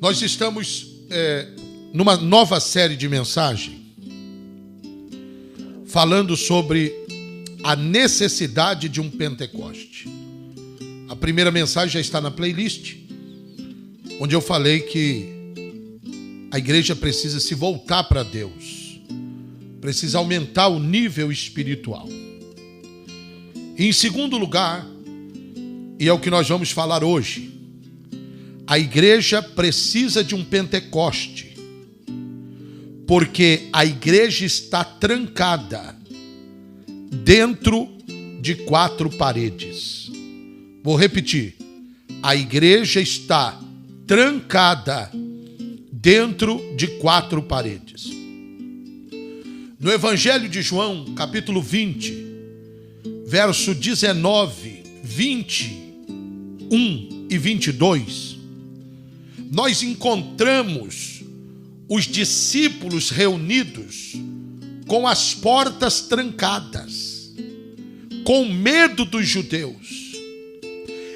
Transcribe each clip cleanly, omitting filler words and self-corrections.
Nós estamos numa nova série de mensagem falando sobre a necessidade de um Pentecoste. A primeira mensagem já está na playlist, onde eu falei que a igreja precisa se voltar para Deus, precisa aumentar o nível espiritual. E em segundo lugar, e é o que nós vamos falar hoje, a igreja precisa de um Pentecoste, porque a igreja está trancada dentro de 4 paredes. Vou repetir, a igreja está trancada dentro de 4 paredes. No Evangelho de João, capítulo 20, verso 19, 21 e 22, nós encontramos os discípulos reunidos com as portas trancadas, com medo dos judeus.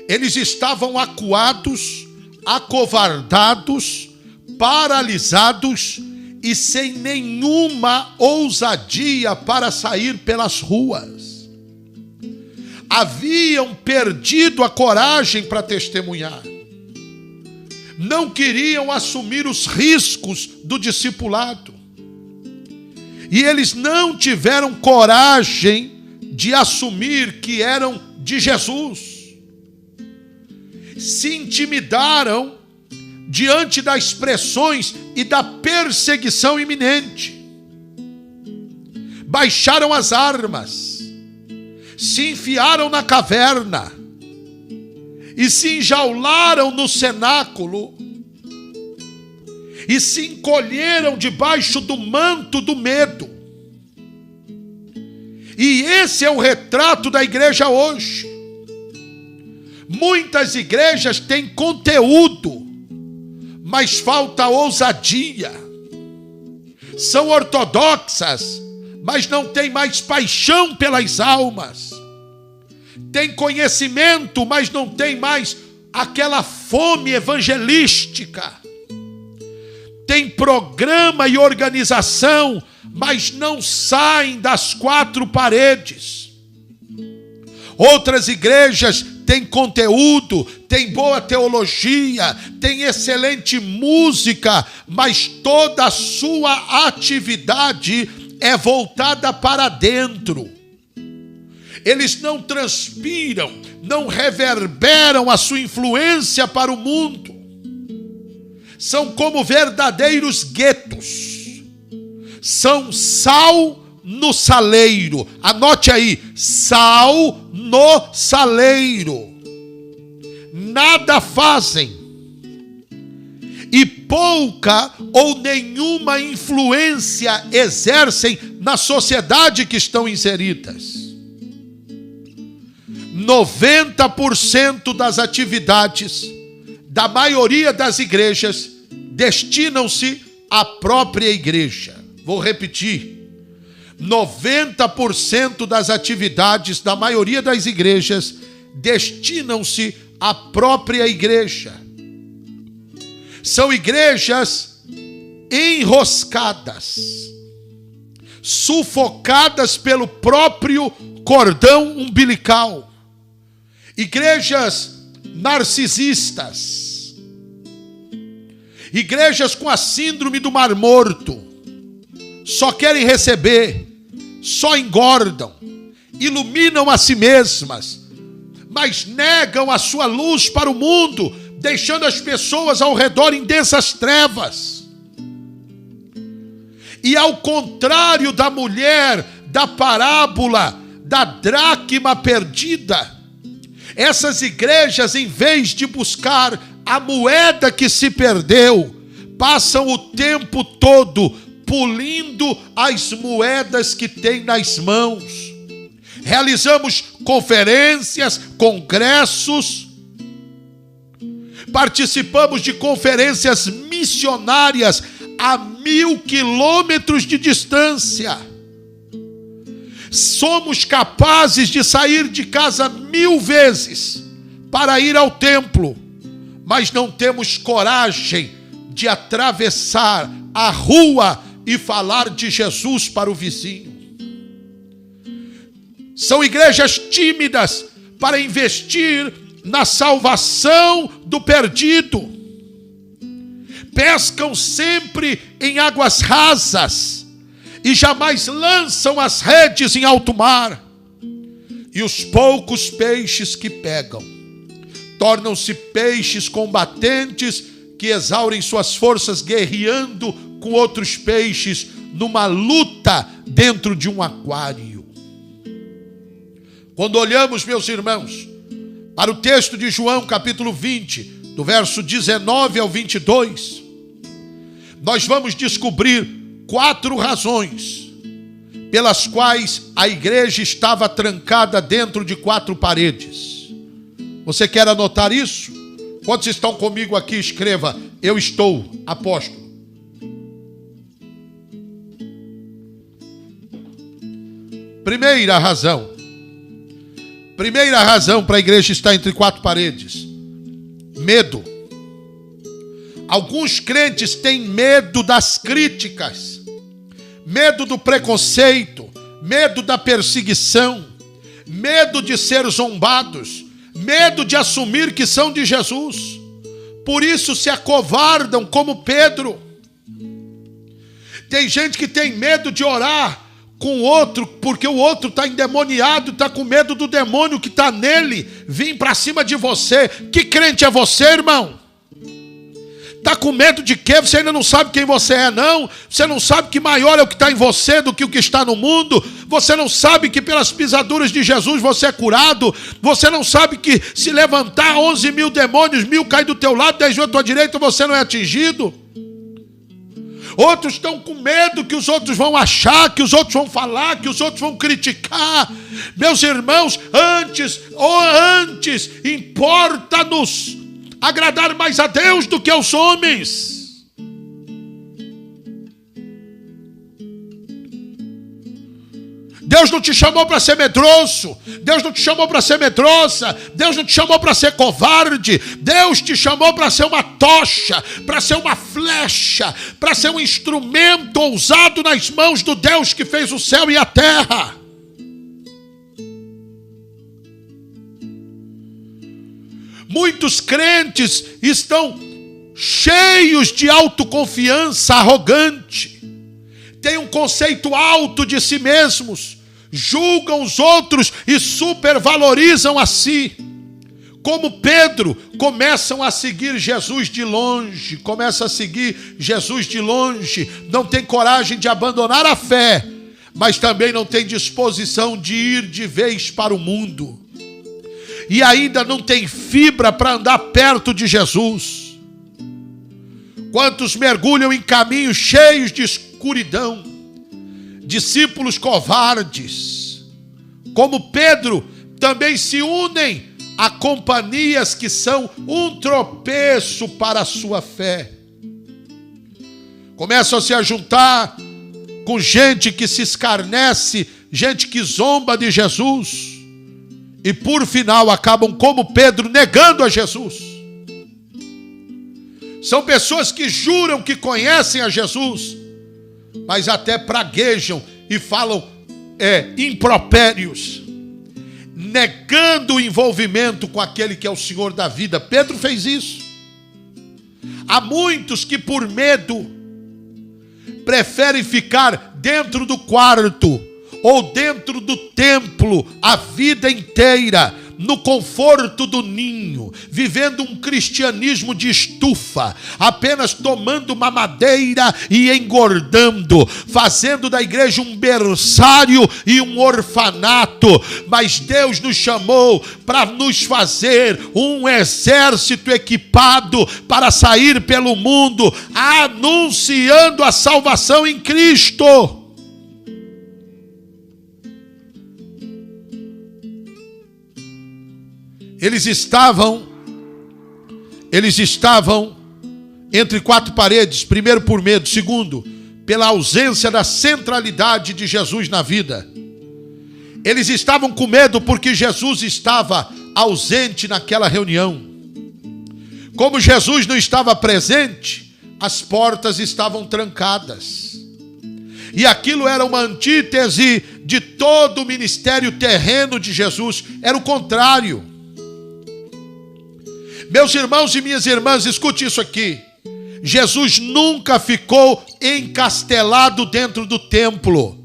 Eles estavam acuados, acovardados, paralisados e sem nenhuma ousadia para sair pelas ruas. Haviam perdido a coragem para testemunhar. Não queriam assumir os riscos do discipulado. E eles não tiveram coragem de assumir que eram de Jesus. Se intimidaram diante das pressões e da perseguição iminente. Baixaram as armas, se enfiaram na caverna e se enjaularam no cenáculo e se encolheram debaixo do manto do medo. E esse é o retrato da igreja hoje. Muitas igrejas têm conteúdo, mas falta ousadia. São ortodoxas, mas não têm mais paixão pelas almas. Tem conhecimento, mas não tem mais aquela fome evangelística. Tem programa e organização, mas não saem das 4 paredes. Outras igrejas têm conteúdo, têm boa teologia, têm excelente música, mas toda a sua atividade é voltada para dentro. Eles não transpiram, não reverberam a sua influência para o mundo. São como verdadeiros guetos. São sal no saleiro. Anote aí, sal no saleiro. Nada fazem. E pouca ou nenhuma influência exercem na sociedade que estão inseridas. 90% das atividades da maioria das igrejas destinam-se à própria igreja. Vou repetir. 90% das atividades da maioria das igrejas destinam-se à própria igreja. São igrejas enroscadas, sufocadas pelo próprio cordão umbilical. Igrejas narcisistas. Igrejas com a síndrome do mar morto. Só querem receber, só engordam, iluminam a si mesmas, mas negam a sua luz para o mundo, deixando as pessoas ao redor em densas trevas. E ao contrário da mulher da parábola da dracma perdida, essas igrejas, em vez de buscar a moeda que se perdeu, passam o tempo todo pulindo as moedas que têm nas mãos. Realizamos conferências, congressos, participamos de conferências missionárias a 1000 quilômetros de distância. Somos capazes de sair de casa 1000 vezes para ir ao templo, mas não temos coragem de atravessar a rua e falar de Jesus para o vizinho. São igrejas tímidas para investir na salvação do perdido. Pescam sempre em águas rasas e jamais lançam as redes em alto mar. E os poucos peixes que pegam tornam-se peixes combatentes que exaurem suas forças guerreando com outros peixes numa luta dentro de um aquário. Quando olhamos, meus irmãos, para o texto de João, capítulo 20, do verso 19 ao 22, nós vamos descobrir 4 razões pelas quais a igreja estava trancada dentro de 4 paredes. Você quer anotar isso? Quantos estão comigo aqui, escreva: eu estou, apóstolo. Primeira razão para a igreja estar entre 4 paredes: medo. Alguns crentes têm medo das críticas, medo do preconceito, medo da perseguição, medo de ser zombados, medo de assumir que são de Jesus. Por isso se acovardam como Pedro. Tem gente que tem medo de orar com o outro, porque o outro está endemoniado, está com medo do demônio que está nele vir para cima de você. Que crente é você, irmão? Está com medo de quê? Você ainda não sabe quem você é, não? Você não sabe que maior é o que está em você do que o que está no mundo? Você não sabe que pelas pisaduras de Jesus você é curado? Você não sabe que se levantar 11 mil demônios, 1000 caem do teu lado, 10 à tua direita, você não é atingido? Outros estão com medo que os outros vão achar, que os outros vão falar, que os outros vão criticar. Meus irmãos, antes importa-nos agradar mais a Deus do que aos homens. Deus não te chamou para ser medroso. Deus não te chamou para ser medrosa. Deus não te chamou para ser covarde. Deus te chamou para ser uma tocha, para ser uma flecha, para ser um instrumento ousado nas mãos do Deus que fez o céu e a terra. Muitos crentes estão cheios de autoconfiança arrogante, têm um conceito alto de si mesmos, julgam os outros e supervalorizam a si. Como Pedro, começam a seguir Jesus de longe, não tem coragem de abandonar a fé, mas também não tem disposição de ir de vez para o mundo. E ainda não tem fibra para andar perto de Jesus. Quantos mergulham em caminhos cheios de escuridão, discípulos covardes, como Pedro, também se unem a companhias que são um tropeço para a sua fé. Começam a se ajuntar com gente que se escarnece, gente que zomba de Jesus. E por final acabam como Pedro, negando a Jesus. São pessoas que juram que conhecem a Jesus, mas até praguejam e falam impropérios, negando o envolvimento com aquele que é o Senhor da vida. Pedro fez isso. Há muitos que por medo preferem ficar dentro do quarto ou dentro do templo a vida inteira, no conforto do ninho, vivendo um cristianismo de estufa, apenas tomando mamadeira e engordando, fazendo da igreja um berçário e um orfanato. Mas Deus nos chamou para nos fazer um exército equipado para sair pelo mundo, anunciando a salvação em Cristo. Eles estavam entre 4 paredes, primeiro por medo, segundo, pela ausência da centralidade de Jesus na vida. Eles estavam com medo porque Jesus estava ausente naquela reunião. Como Jesus não estava presente, as portas estavam trancadas. E aquilo era uma antítese de todo o ministério terreno de Jesus. Era o contrário. Meus irmãos e minhas irmãs, escute isso aqui. Jesus nunca ficou encastelado dentro do templo.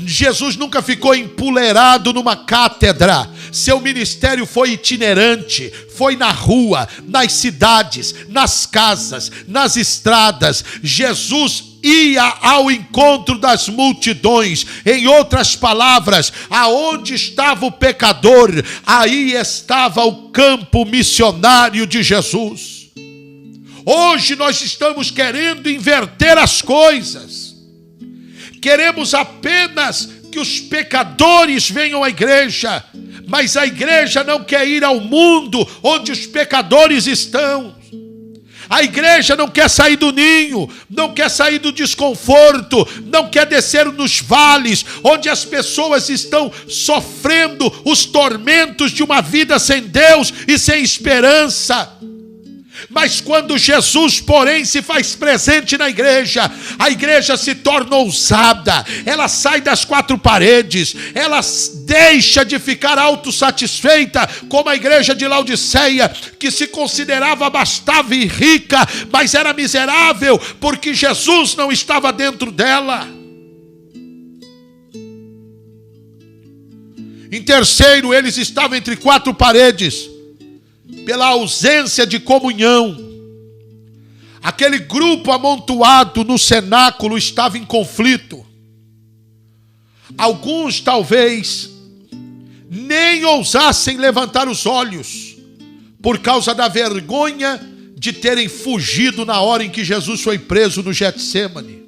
Jesus nunca ficou empoleirado numa cátedra. Seu ministério foi itinerante, foi na rua, nas cidades, nas casas, nas estradas. Jesus ia ao encontro das multidões. Em outras palavras, aonde estava o pecador, aí estava o campo missionário de Jesus. Hoje nós estamos querendo inverter as coisas. Queremos apenas que os pecadores venham à igreja, mas a igreja não quer ir ao mundo onde os pecadores estão. A igreja não quer sair do ninho, não quer sair do desconforto, não quer descer nos vales onde as pessoas estão sofrendo os tormentos de uma vida sem Deus e sem esperança. Mas quando Jesus, porém, se faz presente na igreja, a igreja se torna ousada, ela sai das quatro paredes, ela deixa de ficar autossatisfeita, como a igreja de Laodiceia, que se considerava abastada e rica, mas era miserável, porque Jesus não estava dentro dela. Em terceiro, eles estavam entre quatro paredes, pela ausência de comunhão. Aquele grupo amontoado no cenáculo estava em conflito. Alguns talvez nem ousassem levantar os olhos por causa da vergonha de terem fugido na hora em que Jesus foi preso no Getsêmani.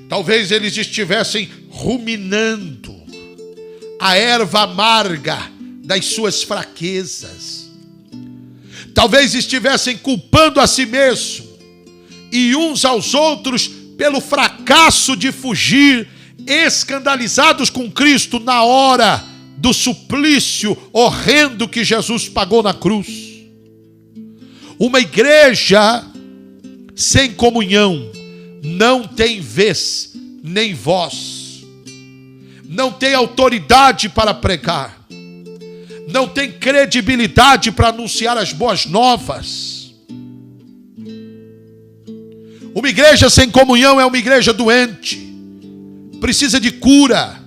Talvez eles estivessem ruminando a erva amarga das suas fraquezas. Talvez estivessem culpando a si mesmo e uns aos outros pelo fracasso de fugir, escandalizados com Cristo na hora do suplício horrendo que Jesus pagou na cruz. Uma igreja sem comunhão não tem vez nem voz, não tem autoridade para pregar, não tem credibilidade para anunciar as boas novas. Uma igreja sem comunhão é uma igreja doente, precisa de cura,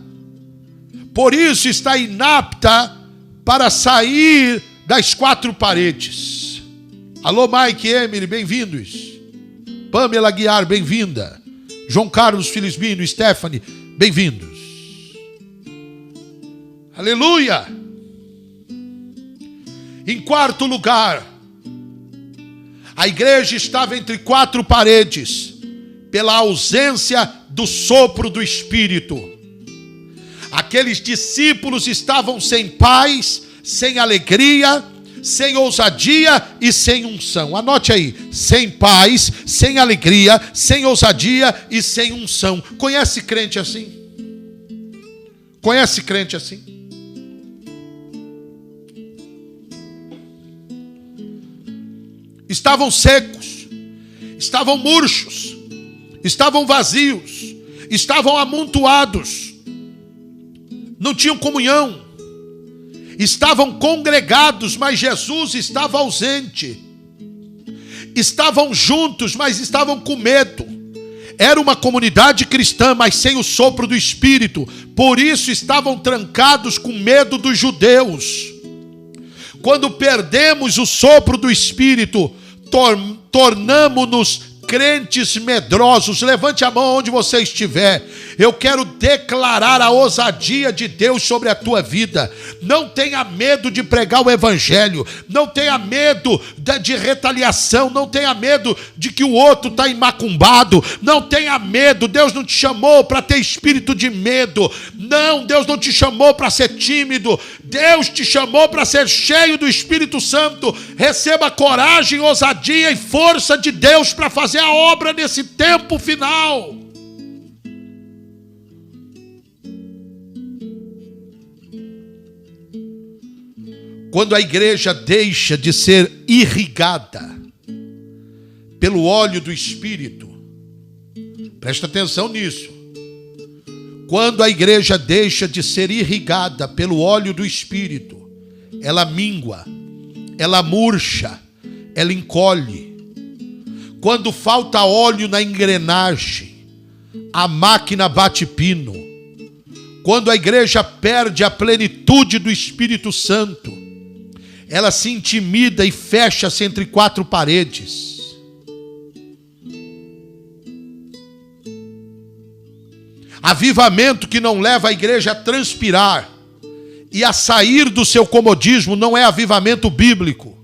por isso está inapta para sair das quatro paredes. Alô, Mike, Emily, bem-vindos. Pamela Guiar, bem-vinda. João Carlos Filisbino, Stephanie, bem-vindos. Aleluia! Em quarto lugar, a igreja estava entre quatro paredes, pela ausência do sopro do Espírito. Aqueles discípulos estavam sem paz, sem alegria, sem ousadia e sem unção. Anote aí, sem paz, sem alegria, sem ousadia e sem unção. Conhece crente assim? Conhece crente assim? Estavam secos, estavam murchos, estavam vazios, estavam amontoados, não tinham comunhão, estavam congregados, mas Jesus estava ausente, estavam juntos, mas estavam com medo. Era uma comunidade cristã, mas sem o sopro do Espírito, por isso estavam trancados com medo dos judeus. Quando perdemos o sopro do Espírito, tornamo-nos crentes medrosos. Levante a mão onde você estiver. Eu quero declarar a ousadia de Deus sobre a tua vida. Não tenha medo de pregar o evangelho. Não tenha medo de retaliação. Não tenha medo de que o outro está macumbado. Não tenha medo. Deus não te chamou para ter espírito de medo. Não, Deus não te chamou para ser tímido. Deus te chamou para ser cheio do Espírito Santo. Receba coragem, ousadia e força de Deus para fazer a obra nesse tempo final. Quando a igreja deixa de ser irrigada pelo óleo do Espírito. Presta atenção nisso. Quando a igreja deixa de ser irrigada pelo óleo do Espírito, ela mingua, ela murcha, ela encolhe. Quando falta óleo na engrenagem, a máquina bate pino. Quando a igreja perde a plenitude do Espírito Santo, ela se intimida e fecha-se entre quatro paredes. Avivamento que não leva a igreja a transpirar e a sair do seu comodismo não é avivamento bíblico.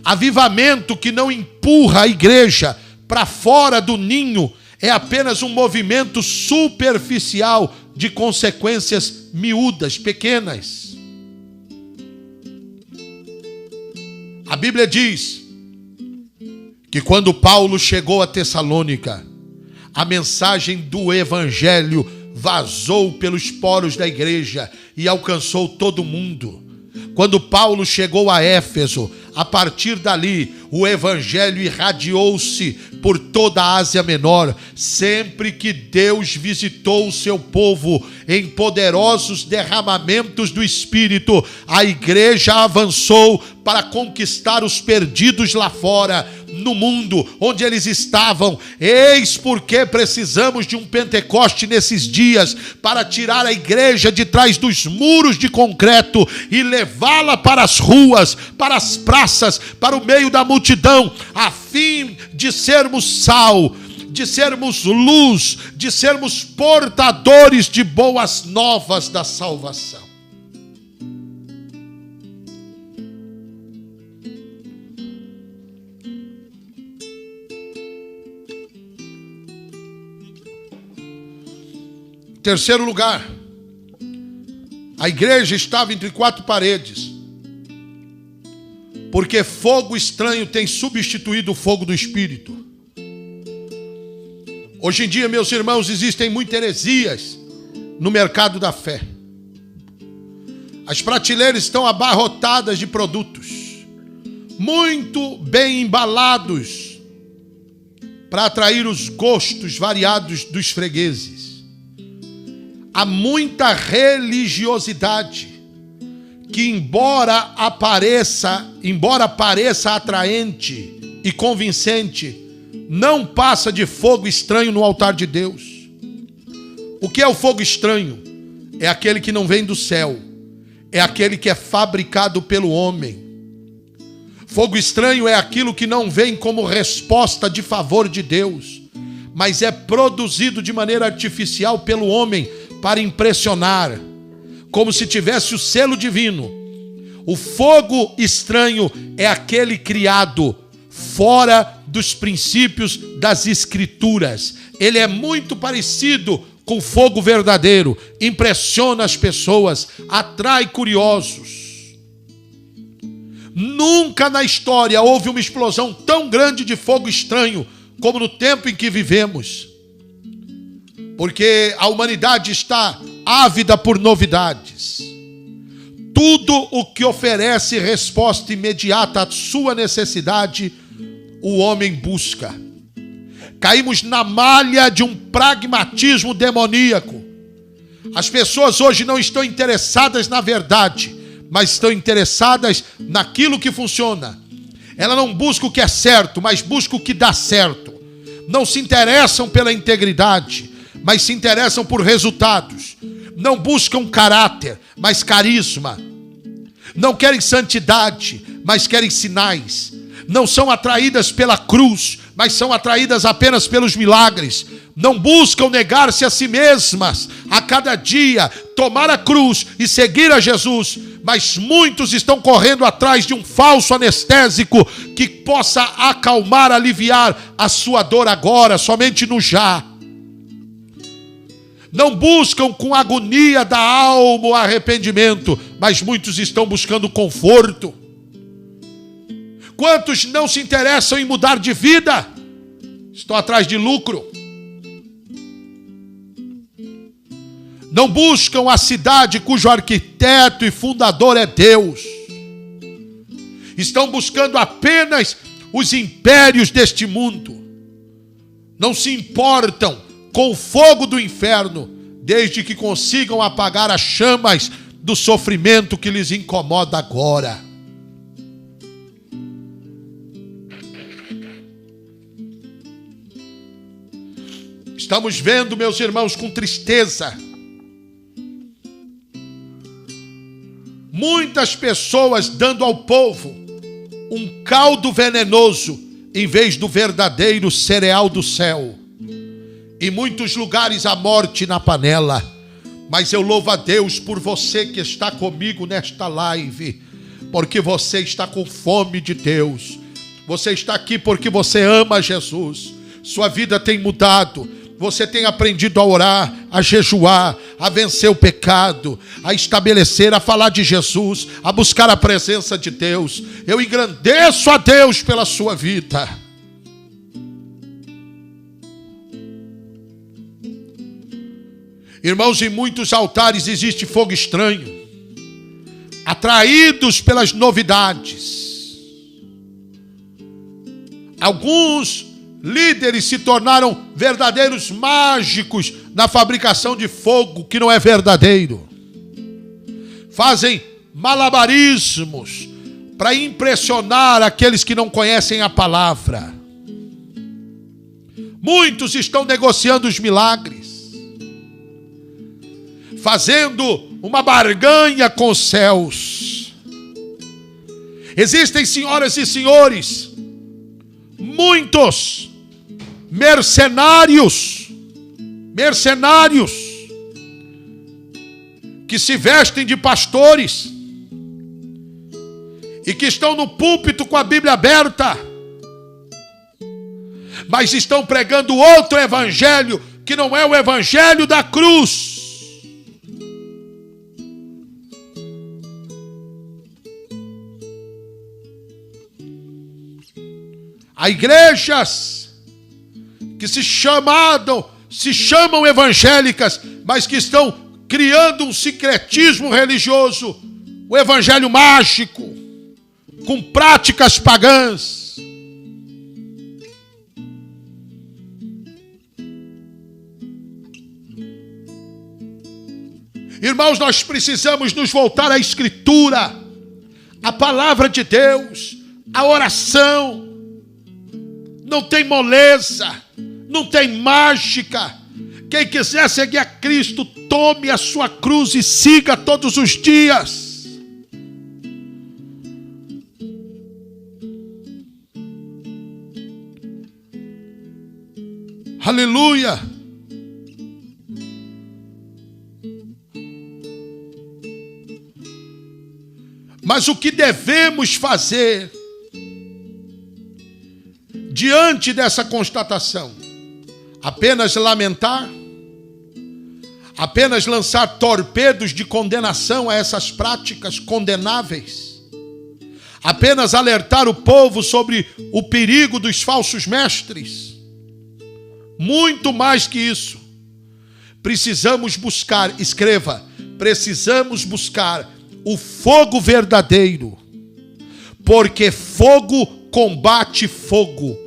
Avivamento que não empurra a igreja para fora do ninho é apenas um movimento superficial de consequências miúdas, pequenas. A Bíblia diz que quando Paulo chegou a Tessalônica, a mensagem do evangelho vazou pelos poros da igreja e alcançou todo mundo. Quando Paulo chegou a Éfeso, a partir dali, o evangelho irradiou-se por toda a Ásia Menor. Sempre que Deus visitou o seu povo em poderosos derramamentos do Espírito, a igreja avançou para conquistar os perdidos lá fora, no mundo onde eles estavam. Eis porque precisamos de um Pentecoste nesses dias, para tirar a igreja de trás dos muros de concreto e levá-la para as ruas, para as praças, para o meio da multidão, a fim de sermos sal, de sermos luz, de sermos portadores de boas novas da salvação. Terceiro lugar, a igreja estava entre quatro paredes, porque fogo estranho tem substituído o fogo do Espírito. Hoje em dia, meus irmãos, existem muitas heresias no mercado da fé. As prateleiras estão abarrotadas de produtos, muito bem embalados, para atrair os gostos variados dos fregueses. Há muita religiosidade que, embora pareça atraente e convincente, não passa de fogo estranho no altar de Deus. O que é o fogo estranho? É aquele que não vem do céu, é aquele que é fabricado pelo homem. Fogo estranho é aquilo que não vem como resposta de favor de Deus, mas é produzido de maneira artificial pelo homem para impressionar, como se tivesse o selo divino. O fogo estranho é aquele criado fora dos princípios das Escrituras. Ele é muito parecido com o fogo verdadeiro, impressiona as pessoas, atrai curiosos. Nunca na história houve uma explosão tão grande de fogo estranho como no tempo em que vivemos. Porque a humanidade está ávida por novidades. Tudo o que oferece resposta imediata à sua necessidade, o homem busca. Caímos na malha de um pragmatismo demoníaco. As pessoas hoje não estão interessadas na verdade, mas estão interessadas naquilo que funciona. Ela não busca o que é certo, mas busca o que dá certo. Não se interessam pela integridade, mas se interessam por resultados. Não buscam caráter, mas carisma. Não querem santidade, mas querem sinais. Não são atraídas pela cruz, mas são atraídas apenas pelos milagres. Não buscam negar-se a si mesmas a cada dia, tomar a cruz e seguir a Jesus, mas muitos estão correndo atrás de um falso anestésico que possa acalmar, aliviar a sua dor agora, somente no já. Não buscam com agonia da alma o arrependimento, mas muitos estão buscando conforto. Quantos não se interessam em mudar de vida? Estão atrás de lucro. Não buscam a cidade cujo arquiteto e fundador é Deus. Estão buscando apenas os impérios deste mundo não se importam com o fogo do inferno, desde que consigam apagar as chamas do sofrimento que lhes incomoda agora. Estamos vendo, meus irmãos, com tristeza, muitas pessoas dando ao povo um caldo venenoso em vez do verdadeiro cereal do céu. Em muitos lugares a morte na panela. Mas eu louvo a Deus por você que está comigo nesta live, porque você está com fome de Deus. Você está aqui porque você ama Jesus. Sua vida tem mudado. Você tem aprendido a orar, a jejuar, a vencer o pecado, a estabelecer, a falar de Jesus, a buscar a presença de Deus. Eu engrandeço a Deus pela sua vida. Irmãos, em muitos altares existe fogo estranho, atraídos pelas novidades. Alguns líderes se tornaram verdadeiros mágicos na fabricação de fogo que não é verdadeiro. Fazem malabarismos para impressionar aqueles que não conhecem a palavra. Muitos estão negociando os milagres, fazendo uma barganha com os céus. Existem, senhoras e senhores, muitos mercenários que se vestem de pastores e que estão no púlpito com a Bíblia aberta, mas estão pregando outro evangelho que não é o evangelho da cruz. Há igrejas que se chamam evangélicas, mas que estão criando um sincretismo religioso, o evangelho mágico, com práticas pagãs. Irmãos, nós precisamos nos voltar à Escritura, à palavra de Deus, à oração. Não tem moleza, não tem mágica. Quem quiser seguir a Cristo, tome a sua cruz e siga todos os dias. Aleluia. Mas o que devemos fazer diante dessa constatação? Apenas lamentar? Apenas lançar torpedos de condenação a essas práticas condenáveis? Apenas alertar o povo sobre o perigo dos falsos mestres? Muito mais que isso. Precisamos buscar, escreva, precisamos buscar o fogo verdadeiro, porque fogo combate fogo.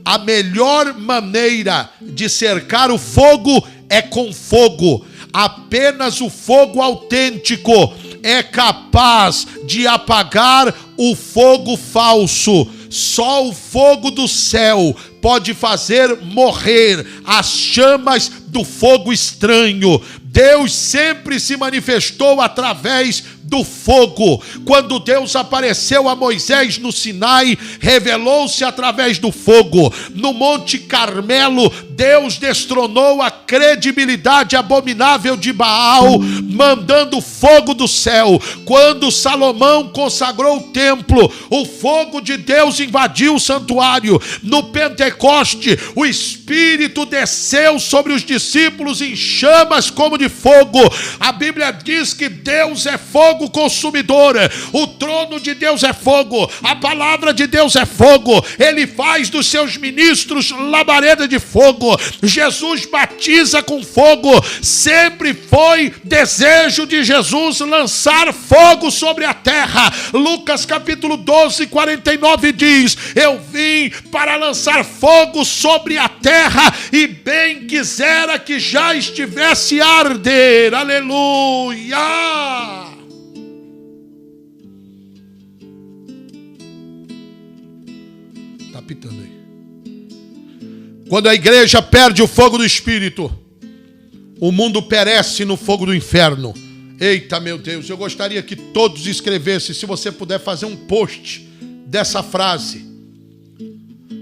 A melhor maneira de cercar o fogo é com fogo. Apenas o fogo autêntico é capaz de apagar o fogo falso. Só o fogo do céu pode fazer morrer as chamas do fogo estranho. Deus sempre se manifestou através do fogo. Quando Deus apareceu a Moisés no Sinai, revelou-se através do fogo. No Monte Carmelo, Deus destronou a credibilidade abominável de Baal, mandando fogo do céu. Quando Salomão consagrou o templo, o fogo de Deus invadiu o santuário. No Pentecoste, o Espírito desceu sobre os discípulos em chamas como de fogo. A Bíblia diz que Deus é fogo consumidor. O trono de Deus é fogo. A palavra de Deus é fogo. Ele faz dos seus ministros labareda de fogo. Jesus batiza com fogo. Sempre foi desejo desejo de Jesus lançar fogo sobre a terra. Lucas capítulo 12, 49 diz: eu vim para lançar fogo sobre a terra, e bem quisera que já estivesse a arder. Aleluia! Está pitando aí. Quando a igreja perde o fogo do Espírito, o mundo perece no fogo do inferno. Eita, meu Deus, eu gostaria que todos escrevessem, se você puder fazer um post dessa frase.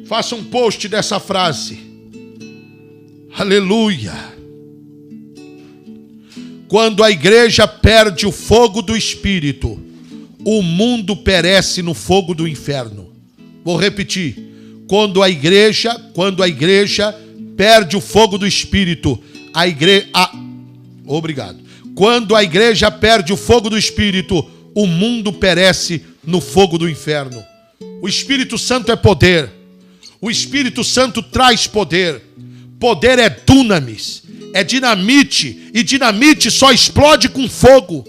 Faça um post dessa frase. Aleluia. Quando a igreja perde o fogo do Espírito, o mundo perece no fogo do inferno. Vou repetir. Quando a igreja perde o fogo do Espírito, obrigado. Quando a igreja perde o fogo do Espírito, o mundo perece no fogo do inferno. O Espírito Santo é poder. O Espírito Santo traz poder. Poder é dunamis, é dinamite, e dinamite só explode com fogo.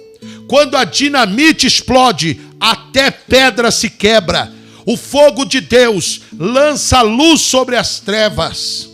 Quando a dinamite explode, até pedra se quebra. O fogo de Deus lança luz sobre as trevas.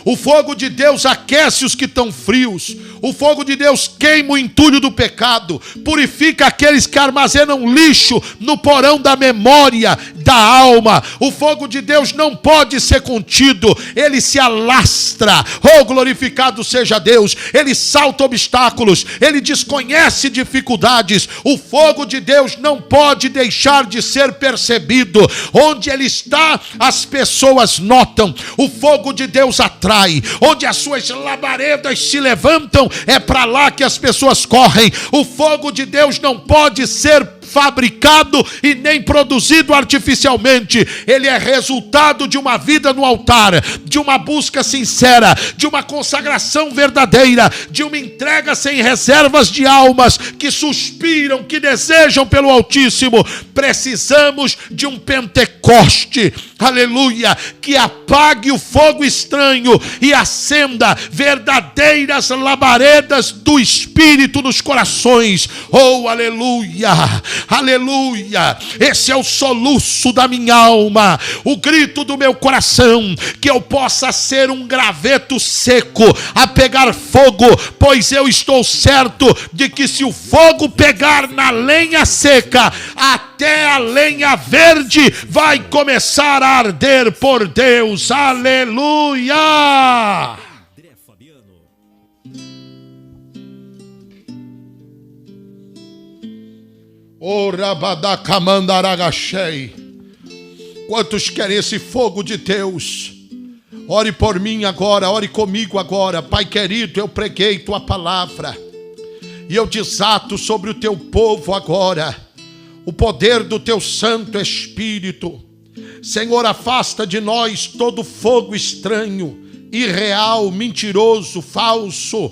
O fogo de Deus aquece os que estão frios. O fogo de Deus queima o entulho do pecado. Purifica aqueles que armazenam lixo no porão da memória, da alma. O fogo de Deus não pode ser contido. Ele se alastra. Oh, glorificado seja Deus. Ele salta obstáculos. Ele desconhece dificuldades. O fogo de Deus não pode deixar de ser percebido. Onde ele está, as pessoas notam. O fogo de Deus atrai. Onde as suas labaredas se levantam, é para lá que as pessoas correm. O fogo de Deus não pode ser fabricado e nem produzido artificialmente. Ele é resultado de uma vida no altar, de uma busca sincera, de uma consagração verdadeira, de uma entrega sem reservas de almas que suspiram, que desejam pelo Altíssimo. Precisamos de um Pentecoste, aleluia, que apague o fogo estranho e acenda verdadeiras labaredas do Espírito nos corações. Oh, aleluia! Aleluia, esse é o soluço da minha alma, o grito do meu coração, que eu possa ser um graveto seco a pegar fogo, pois eu estou certo de que se o fogo pegar na lenha seca, até a lenha verde vai começar a arder por Deus. Aleluia! Oh, Rabadacamandaragachei. Quantos querem esse fogo de Deus? Ore por mim agora, ore comigo agora. Pai querido, eu preguei tua palavra e eu desato sobre o teu povo agora o poder do teu Santo Espírito. Senhor, afasta de nós todo fogo estranho, irreal, mentiroso, falso.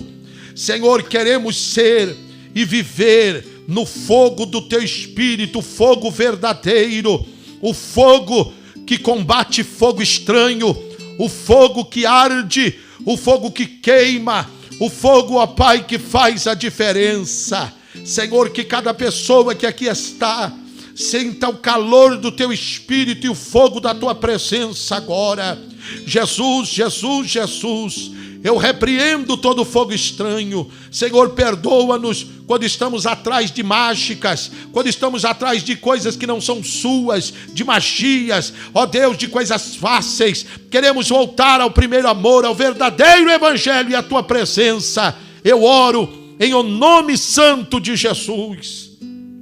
Senhor, queremos ser e viver no fogo do teu Espírito, fogo verdadeiro, o fogo que combate fogo estranho, o fogo que arde, o fogo que queima, o fogo, ó Pai, que faz a diferença. Senhor, que cada pessoa que aqui está sinta o calor do teu Espírito e o fogo da tua presença agora. Jesus, Jesus, Jesus, eu repreendo todo fogo estranho. Senhor, perdoa-nos quando estamos atrás de mágicas, quando estamos atrás de coisas que não são suas, de magias, ó Deus, de coisas fáceis. Queremos voltar ao primeiro amor, ao verdadeiro evangelho e à tua presença. Eu oro em o nome santo de Jesus.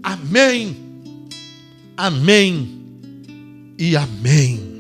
Amém, amém e amém.